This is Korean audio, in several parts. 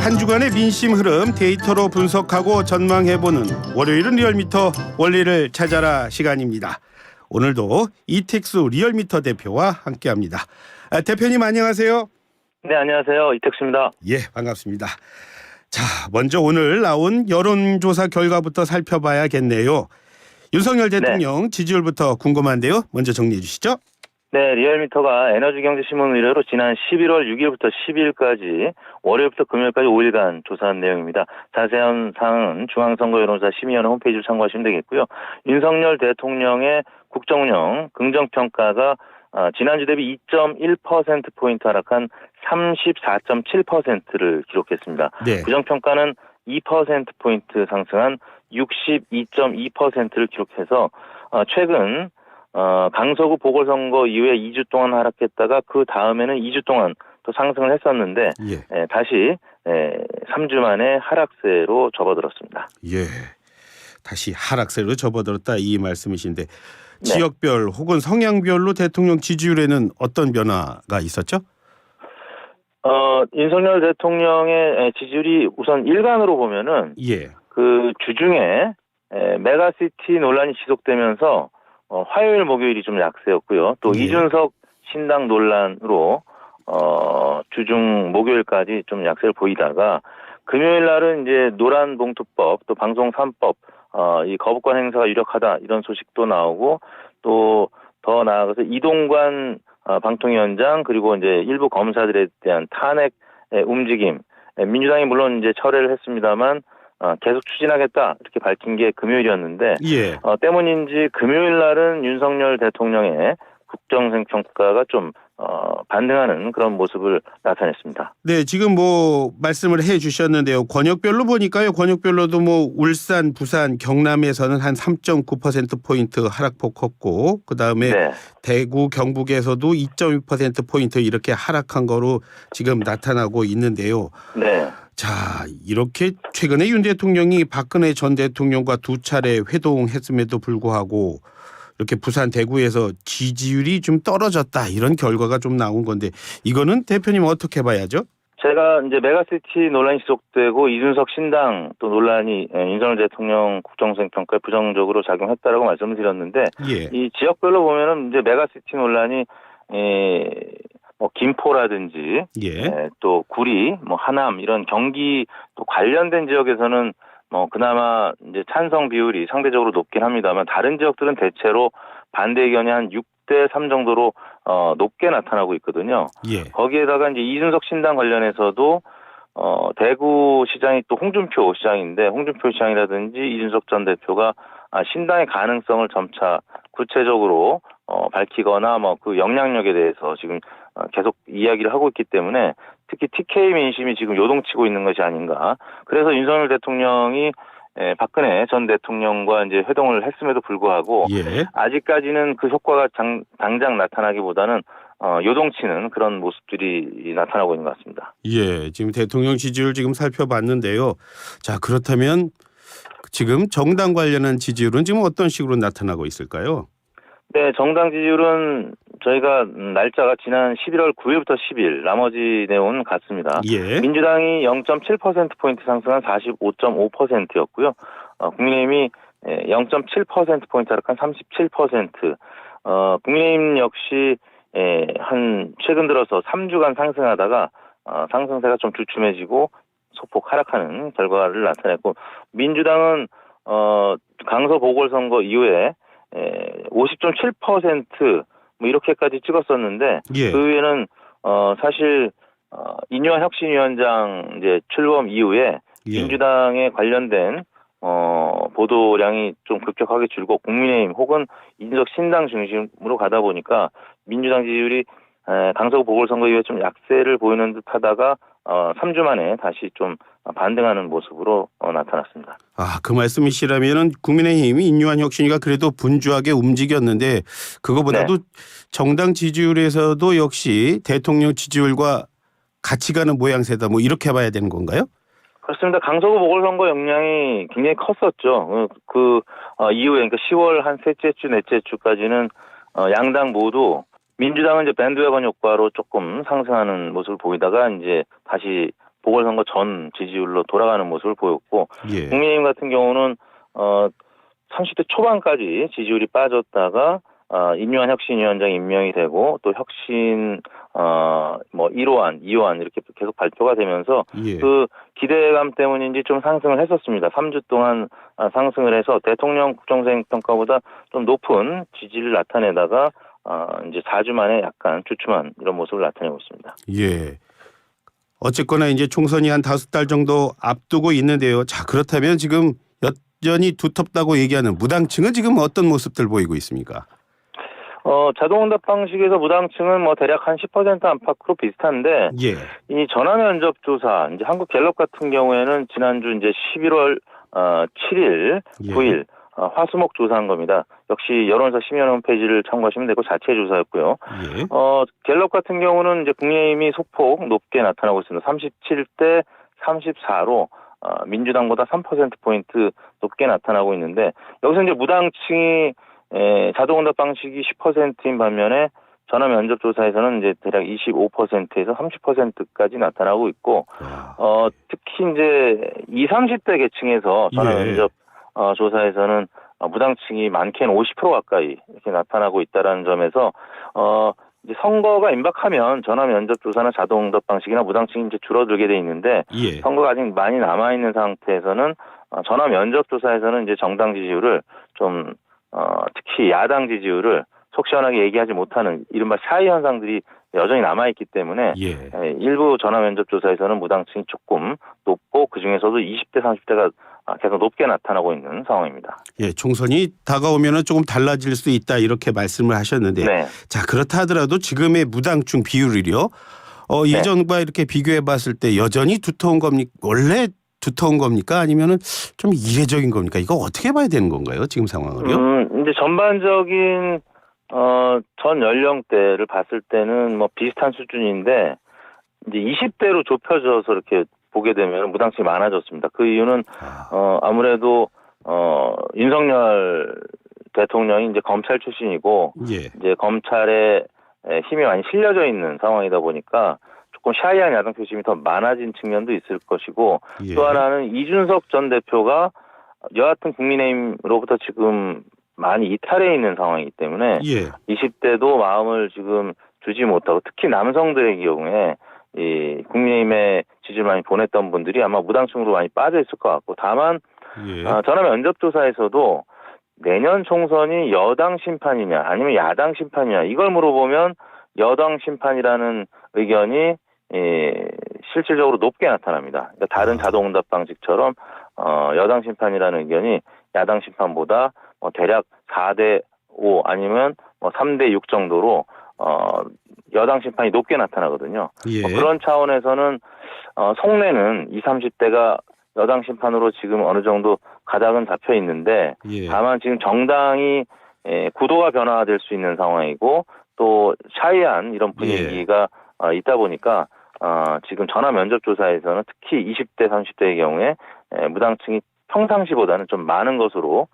한 주간의 민심 흐름 데이터로 분석하고 전망해보는 월요일은 리얼미터 원리를 찾아라 시간입니다. 오늘도 이택수 리얼미터 대표와 함께합니다. 대표님 안녕하세요. 네, 안녕하세요. 이택수입니다. 예, 반갑습니다. 자, 먼저 오늘 나온 여론조사 결과부터 살펴봐야겠네요. 윤석열 대통령 지지율부터 궁금한데요. 먼저 정리해 주시죠. 네, 리얼미터가 에너지경제신문 의뢰로 지난 11월 6일부터 10일까지 월요일부터 금요일까지 5일간 조사한 내용입니다. 자세한 사항은 중앙선거여론조사 심의위원회 홈페이지를 참고하시면 되겠고요. 윤석열 대통령의 국정운영 긍정평가가 지난주 대비 2.1%포인트 하락한 34.7%를 기록했습니다. 네. 부정평가는 2%포인트 상승한 62.2%를 기록해서 최근 강서구 보궐선거 이후에 2주 동안 하락했다가 그 다음에는 2주 동안 또 상승을 했었는데 다시 3주 만에 하락세로 접어들었습니다. 예, 다시 하락세로 접어들었다 이 말씀이신데 지역별 혹은 성향별로 대통령 지지율에는 어떤 변화가 있었죠? 윤석열 대통령의 지지율이 우선 일간으로 보면은 그 주중에 메가시티 논란이 지속되면서 화요일, 목요일이 좀 약세였고요. 또 이준석 신당 논란으로 주중 목요일까지 좀 약세를 보이다가 금요일 날은 이제 노란봉투법, 또 방송 3법, 이 거부권 행사가 유력하다 이런 소식도 나오고 또 더 나아가서 이동관 방통위원장 그리고 이제 일부 검사들에 대한 탄핵 움직임, 민주당이 물론 이제 철회를 했습니다만 계속 추진하겠다 이렇게 밝힌 게 금요일이었는데 때문인지 금요일 날은 윤석열 대통령의 국정생 평가가 좀 반등하는 그런 모습을 나타냈습니다. 네, 지금 뭐 말씀을 해주셨는데요. 권역별로 보니까요. 권역별로도 뭐 울산, 부산, 경남에서는 한 3.9%포인트 하락폭 컸고 그다음에 대구, 경북에서도 2.2%포인트 이렇게 하락한 거로 지금 나타나고 있는데요. 자, 이렇게 최근에 윤 대통령이 박근혜 전 대통령과 두 차례 회동했음에도 불구하고 이렇게 부산, 대구에서 지지율이 좀 떨어졌다 이런 결과가 좀 나온 건데 이거는 대표님 어떻게 봐야죠? 제가 이제 메가시티 논란이 지속되고 이준석 신당 또 논란이 윤석열 대통령 국정수행 평가에 부정적으로 작용했다라고 말씀을 드렸는데 이 지역별로 보면은 이제 메가시티 논란이 뭐 김포라든지 또 구리, 뭐 하남 이런 경기 또 관련된 지역에서는 뭐 그나마 이제 찬성 비율이 상대적으로 높긴 합니다만 다른 지역들은 대체로 반대 의견이 한 6대3 정도로 높게 나타나고 있거든요. 거기에다가 이제 이준석 신당 관련해서도 대구 시장이 또 홍준표 시장인데 홍준표 시장이라든지 이준석 전 대표가 신당의 가능성을 점차 구체적으로 밝히거나 뭐 그 영향력에 대해서 지금 계속 이야기를 하고 있기 때문에 특히 TK 민심이 지금 요동치고 있는 것이 아닌가. 그래서 윤석열 대통령이 박근혜 전 대통령과 이제 회동을 했음에도 불구하고 아직까지는 그 효과가 당장 나타나기보다는 요동치는 그런 모습들이 나타나고 있는 것 같습니다. 지금 대통령 지지율 지금 살펴봤는데요. 자, 그렇다면 지금 정당 관련한 지지율은 지금 어떤 식으로 나타나고 있을까요? 네, 정당 지지율은 저희가 날짜가 지난 11월 9일부터 10일 나머지 내용은 같습니다. 민주당이 0.7%포인트 상승한 45.5%였고요. 국민의힘이 0.7%포인트 하락한 37%. 국민의힘 역시 한 최근 들어서 3주간 상승하다가 상승세가 좀 주춤해지고 소폭 하락하는 결과를 나타냈고 민주당은 강서 보궐선거 이후에 50.7% 뭐 이렇게까지 찍었었는데 그 외에는 사실 인유한 혁신위원장 이제 출범 이후에 민주당에 관련된 보도량이 좀 급격하게 줄고 국민의힘 혹은 이준석 신당 중심으로 가다 보니까 민주당 지지율이 강서구 보궐선거 이후에 좀 약세를 보이는 듯하다가 3주 만에 다시 좀 반등하는 모습으로 나타났습니다. 그 말씀이시라면은 국민의힘이 인유한 혁신위가 그래도 분주하게 움직였는데 그거보다도 정당 지지율에서도 역시 대통령 지지율과 같이 가는 모양새다 뭐 이렇게 봐야 되는 건가요? 그렇습니다. 강서구 보궐선거 영향이 굉장히 컸었죠. 그 이후에 그러니까 10월 한 셋째 주, 넷째 주까지는 양당 모두 민주당은 이제 밴드웨건 효과로 조금 상승하는 모습을 보이다가 이제 다시 보궐선거 전 지지율로 돌아가는 모습을 보였고 예. 국민의힘 같은 경우는 30대 초반까지 지지율이 빠졌다가 임요한 혁신위원장 임명이 되고 또 혁신 1호안, 2호안 이렇게 계속 발표가 되면서 예. 그 기대감 때문인지 좀 상승을 했었습니다. 3주 동안 상승을 해서 대통령 국정수행 평가보다 좀 높은 지지를 나타내다가 이제 4주 만에 약간 주춤한 이런 모습을 나타내고 있습니다. 예. 어쨌거나 이제 총선이 한 5달 정도 앞두고 있는데요. 자, 그렇다면 지금 여전히 두텁다고 얘기하는 무당층은 지금 어떤 모습들 보이고 있습니까? 자동응답 방식에서 무당층은 대략 한 10% 안팎으로 비슷한데, 예. 이 전화면접 조사, 이제 한국갤럽 같은 경우에는 지난주 이제 11월 7일, 예. 9일, 화수목 조사한 겁니다. 역시 여론조사 심의원 홈페이지를 참고하시면 되고 자체 조사였고요. 예. 갤럽 같은 경우는 이제 국민의힘이 소폭 높게 나타나고 있습니다. 37대 34로 민주당보다 3%포인트 높게 나타나고 있는데, 여기서 이제 무당층이 자동응답 방식이 10%인 반면에 전화 면접 조사에서는 이제 대략 25%에서 30%까지 나타나고 있고, 특히 이제 20, 30대 계층에서 전화 면접 조사에서는 무당층이 많게는 50% 가까이 이렇게 나타나고 있다라는 점에서 이제 선거가 임박하면 전화 면접 조사나 자동응답 방식이나 무당층이 이제 줄어들게 돼 있는데, 예. 선거가 아직 많이 남아 있는 상태에서는 전화 면접 조사에서는 이제 정당 지지율을 좀 특히 야당 지지율을 속 시원하게 얘기하지 못하는 이른바 샤이 현상들이 여전히 남아있기 때문에 일부 전화 면접 조사에서는 무당층이 조금 높고 그중에서도 20대 30대가 계속 높게 나타나고 있는 상황입니다. 예, 총선이 다가오면 조금 달라질 수 있다 이렇게 말씀을 하셨는데, 네. 자, 그렇다 하더라도 지금의 무당층 비율이요. 이전과 이렇게 비교해 봤을 때 여전히 두터운 겁니까? 원래 두터운 겁니까? 아니면은 좀 이례적인 겁니까? 이거 어떻게 봐야 되는 건가요? 지금 상황을요? 이제 전반적인 전 연령대를 봤을 때는 비슷한 수준인데, 이제 20대로 좁혀져서 이렇게 보게 되면 무당층이 많아졌습니다. 그 이유는 아무래도 윤석열 대통령이 이제 검찰 출신이고 이제 검찰에 힘이 많이 실려져 있는 상황이다 보니까 조금 샤이한 야당 표심이 더 많아진 측면도 있을 것이고, 또 하나는 이준석 전 대표가 여하튼 국민의힘으로부터 지금 많이 이탈해 있는 상황이기 때문에 20대도 마음을 지금 주지 못하고, 특히 남성들의 경우에 이 국민의힘에 지지를 많이 보냈던 분들이 아마 무당층으로 많이 빠져 있을 것 같고, 다만 전화 면접 조사에서도 내년 총선이 여당 심판이냐 아니면 야당 심판이냐 이걸 물어보면 여당 심판이라는 의견이 실질적으로 높게 나타납니다. 그러니까 다른 자동응답 방식처럼 여당 심판이라는 의견이 야당 심판보다 대략 4대 5 아니면 3대 6 정도로 여당 심판이 높게 나타나거든요. 그런 차원에서는 속내는 20, 30대가 여당 심판으로 지금 어느 정도 가닥은 잡혀 있는데, 다만 지금 정당이 구도가 변화될 수 있는 상황이고 또 샤이한 이런 분위기가 있다 보니까 지금 전화 면접 조사에서는 특히 20대, 30대의 경우에 무당층이 평상시보다는 좀 많은 것으로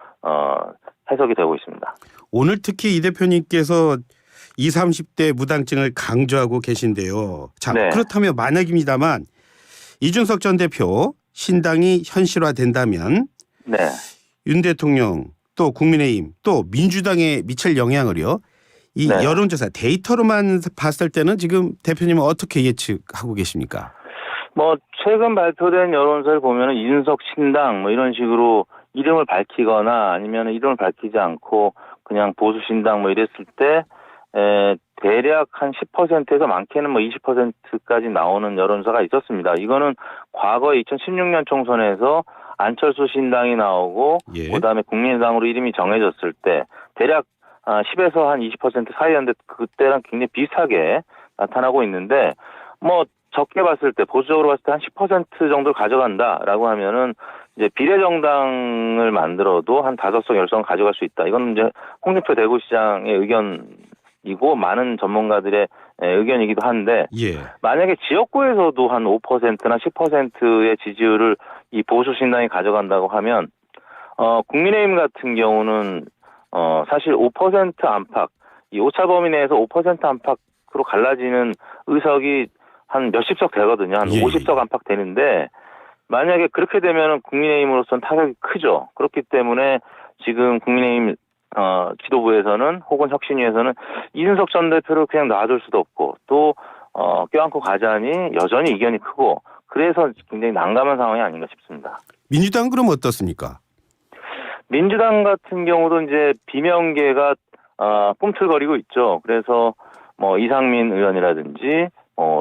해석이 되고 있습니다. 오늘 특히 이 대표님께서 20, 30대 무당층을 강조하고 계신데요. 자, 그렇다면 만약입니다만 이준석 전 대표 신당이 현실화된다면 윤 대통령 또 국민의힘 또 민주당에 미칠 영향을요. 이 여론조사 데이터로만 봤을 때는 지금 대표님은 어떻게 예측하고 계십니까? 최근 발표된 여론조사를 보면 이준석 신당 이런 식으로 이름을 밝히거나 아니면 이름을 밝히지 않고 그냥 보수 신당 이랬을 때 대략 한 10%에서 많게는 20%까지 나오는 여론조사가 있었습니다. 이거는 과거 2016년 총선에서 안철수 신당이 나오고 그다음에 국민의당으로 이름이 정해졌을 때 대략 10에서 한 20% 사이였는데 그때랑 굉장히 비슷하게 나타나고 있는데, 적게 봤을 때 보수적으로 봤을 때 한 10% 정도를 가져간다라고 하면은 이제 비례정당을 만들어도 한 5석 10석 가져갈 수 있다. 이건 이제 홍준표 대구시장의 의견이고 많은 전문가들의 의견이기도 한데, 만약에 지역구에서도 한 5%나 10%의 지지율을 이 보수 신당이 가져간다고 하면 국민의힘 같은 경우는 사실 5% 안팎, 이 오차 범위 내에서 5% 안팎으로 갈라지는 의석이 한 몇십 석 되거든요. 한 예. 50석 안팎 되는데 만약에 그렇게 되면은 국민의힘으로서는 타격이 크죠. 그렇기 때문에 지금 국민의힘 지도부에서는 혹은 혁신위에서는 이준석 전 대표를 그냥 놔둘 수도 없고 또 껴안고 가자니 여전히 이견이 크고 그래서 굉장히 난감한 상황이 아닌가 싶습니다. 민주당 그럼 어떻습니까? 민주당 같은 경우도 이제 비명계가 꿈틀거리고 있죠. 그래서 뭐 이상민 의원이라든지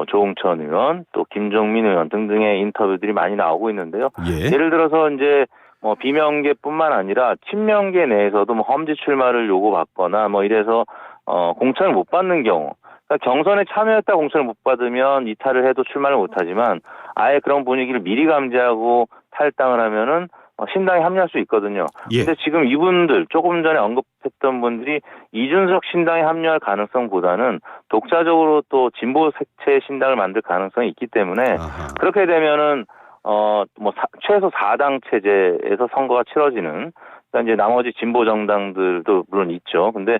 조홍천 의원 또 김종민 의원 등등의 인터뷰들이 많이 나오고 있는데요. 예. 예를 들어서 이제 뭐 비명계뿐만 아니라 친명계 내에서도 뭐 험지 출마를 요구받거나 뭐 이래서 공천을 못 받는 경우, 그러니까 경선에 참여했다 공천을 못 받으면 이탈을 해도 출마를 못 하지만 아예 그런 분위기를 미리 감지하고 탈당을 하면은 신당에 합류할 수 있거든요. 예. 근데 지금 이분들 조금 전에 언급했던 분들이 이준석 신당에 합류할 가능성보다는 독자적으로 또 진보 색채의 신당을 만들 가능성이 있기 때문에 아하. 그렇게 되면은 최소 4당 체제에서 선거가 치러지는, 그러니까 이제 나머지 진보 정당들도 물론 있죠. 근데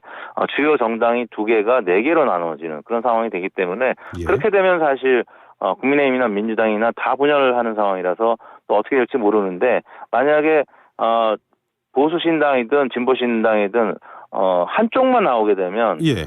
주요 정당이 2개가 4개로 나눠지는 그런 상황이 되기 때문에 예. 그렇게 되면 사실 국민의힘이나 민주당이나 다 분열을 하는 상황이라서 또 어떻게 될지 모르는데 만약에 보수 신당이든 진보 신당이든 한쪽만 나오게 되면 예.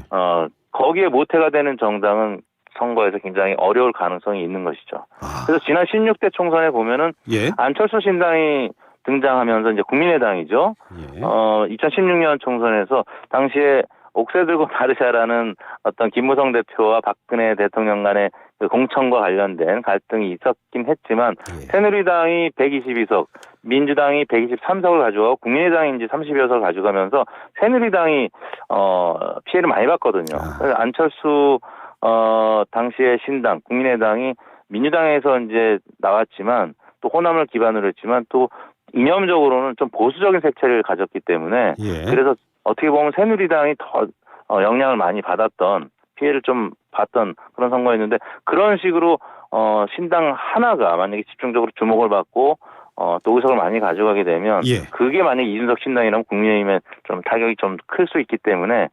거기에 모태가 되는 정당은 선거에서 굉장히 어려울 가능성이 있는 것이죠. 그래서 지난 16대 총선에 보면은 예. 안철수 신당이 등장하면서 이제 국민의당이죠. 예. 2016년 총선에서 당시에 옥새 들고 나르샤라는 어떤 김무성 대표와 박근혜 대통령 간의 그 공천과 관련된 갈등이 있었긴 했지만 예. 새누리당이 122석, 민주당이 123석을 가져가고 국민의당이 이제 30여 석을 가져가면서 새누리당이 피해를 많이 봤거든요. 그래서 안철수 당시의 신당 국민의당이 민주당에서 이제 나왔지만 또 호남을 기반으로 했지만 또 이념적으로는 좀 보수적인 색채를 가졌기 때문에 예. 그래서 어떻게 보면 새누리당이 더 영향을 많이 받았던, 피해를 좀 봤던 그런 선거였는데 그런 식으로 신당 하나가 만약에 집중적으로 주목을 받고 또 의석을 많이 가져가게 되면 예. 그게 만약에 이준석 신당이라면 국민의힘에 좀 타격이 좀 클 수 있기 때문에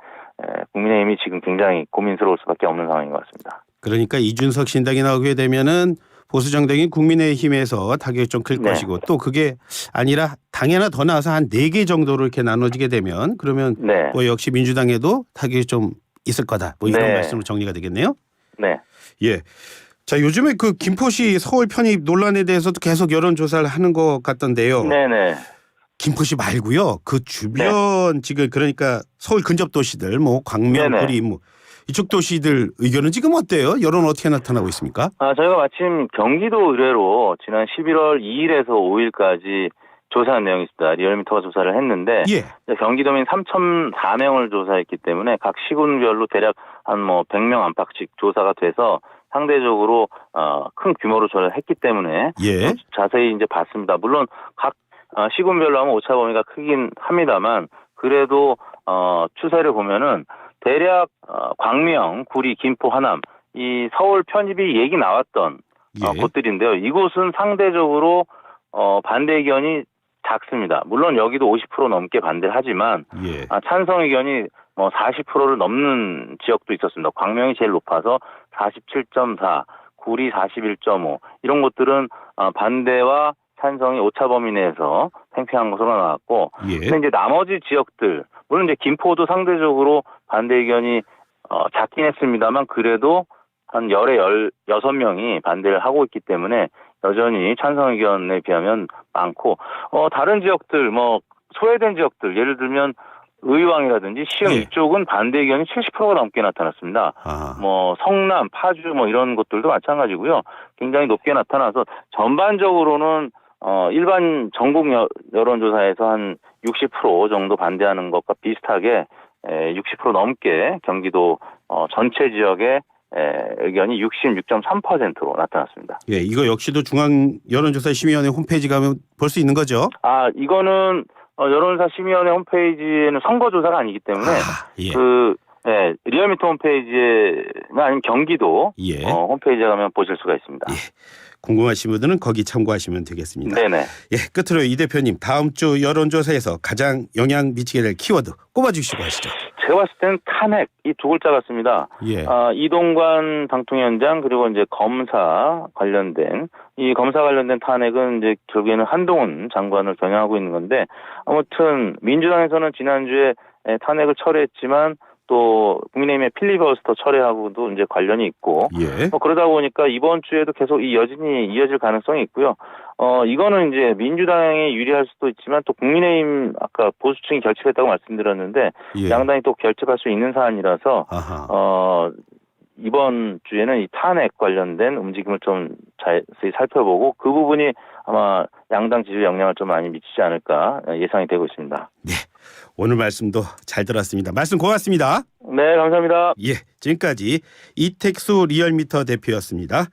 국민의힘이 지금 굉장히 고민스러울 수밖에 없는 상황인 것 같습니다. 그러니까 이준석 신당이 나오게 되면은 보수 정당인 국민의힘에서 타격이 좀 클 네. 것이고 또 그게 아니라 당이 하나 더 나와서 한 4개 정도로 이렇게 나눠지게 되면 그러면 네. 뭐 역시 민주당에도 타격이 좀 있을 거다. 뭐 이런 네. 말씀으로 정리가 되겠네요. 네. 예. 자, 요즘에 그 김포시 서울 편입 논란에 대해서도 계속 여론조사를 하는 것 같던데요. 네네. 김포시 말고요. 그 주변 지금 그러니까 서울 근접 도시들 뭐 광명, 네네. 구리 뭐 이쪽 도시들 의견은 지금 어때요? 여론 어떻게 나타나고 있습니까? 저희가 마침 경기도 의뢰로 지난 11월 2일에서 5일까지 조사한 내용이 있습니다. 리얼미터가 조사를 했는데 예. 경기도민 3,004명을 조사했기 때문에 각 시군별로 대략 한 100명 안팎씩 조사가 돼서 상대적으로 큰 규모로 조사를 했기 때문에 예. 자세히 이제 봤습니다. 물론 각 시군별로 하면 오차 범위가 크긴 합니다만 그래도 추세를 보면은 대략 광명, 구리, 김포, 하남 이 서울 편입이 얘기 나왔던 예. 곳들인데요. 이곳은 상대적으로 반대 의견이 작습니다. 물론 여기도 50% 넘게 반대를 하지만 예. 찬성 의견이 40%를 넘는 지역도 있었습니다. 광명이 제일 높아서 47.4, 구리 41.5 이런 곳들은 반대와 찬성이 오차 범위 내에서 팽팽한 것으로 나왔고, 예. 근데 이제 나머지 지역들, 물론 이제 김포도 상대적으로 반대 의견이 작긴 했습니다만 그래도 한 열에 16명이 반대를 하고 있기 때문에 여전히 찬성 의견에 비하면 많고, 다른 지역들, 소외된 지역들, 예를 들면 의왕이라든지 시흥 예. 이쪽은 반대 의견이 70%가 넘게 나타났습니다. 성남, 파주 이런 곳들도 마찬가지고요. 굉장히 높게 나타나서 전반적으로는 일반 전국 여론조사에서 한 60% 정도 반대하는 것과 비슷하게 60% 넘게 경기도 전체 지역의 의견이 66.3%로 나타났습니다. 예, 이거 역시도 중앙여론조사심의위원회 홈페이지 가면 볼 수 있는 거죠? 이거는 여론조사 심의위원회 홈페이지에는 선거조사가 아니기 때문에 예. 리얼미터 홈페이지나 아니면 경기도 예. 홈페이지에 가면 보실 수가 있습니다. 예. 궁금하신 분들은 거기 참고하시면 되겠습니다. 네네. 예, 끝으로 이 대표님 다음 주 여론조사에서 가장 영향 미치게 될 키워드 꼽아주시고 하시죠. 제가 봤을 때는 탄핵 이 두 글자 같습니다. 예. 이동관 당통위원장 그리고 이제 검사 관련된 탄핵은 이제 결국에는 한동훈 장관을 겨냥하고 있는 건데 아무튼 민주당에서는 지난주에 탄핵을 철회했지만 또 국민의힘의 필리버스터 철회하고도 이제 관련이 있고 예. 그러다 보니까 이번 주에도 계속 이 여진이 이어질 가능성이 있고요. 이거는 이제 민주당이 유리할 수도 있지만 또 국민의힘 아까 보수층이 결집했다고 말씀드렸는데 예. 양당이 또 결집할 수 있는 사안이라서 아하. 이번 주에는 이 탄핵 관련된 움직임을 좀 자세히 살펴보고 그 부분이 아마 양당 지지에 영향을 좀 많이 미치지 않을까 예상이 되고 있습니다. 네. 오늘 말씀도 잘 들었습니다. 말씀 고맙습니다. 네, 감사합니다. 예, 지금까지 이택수 리얼미터 대표였습니다.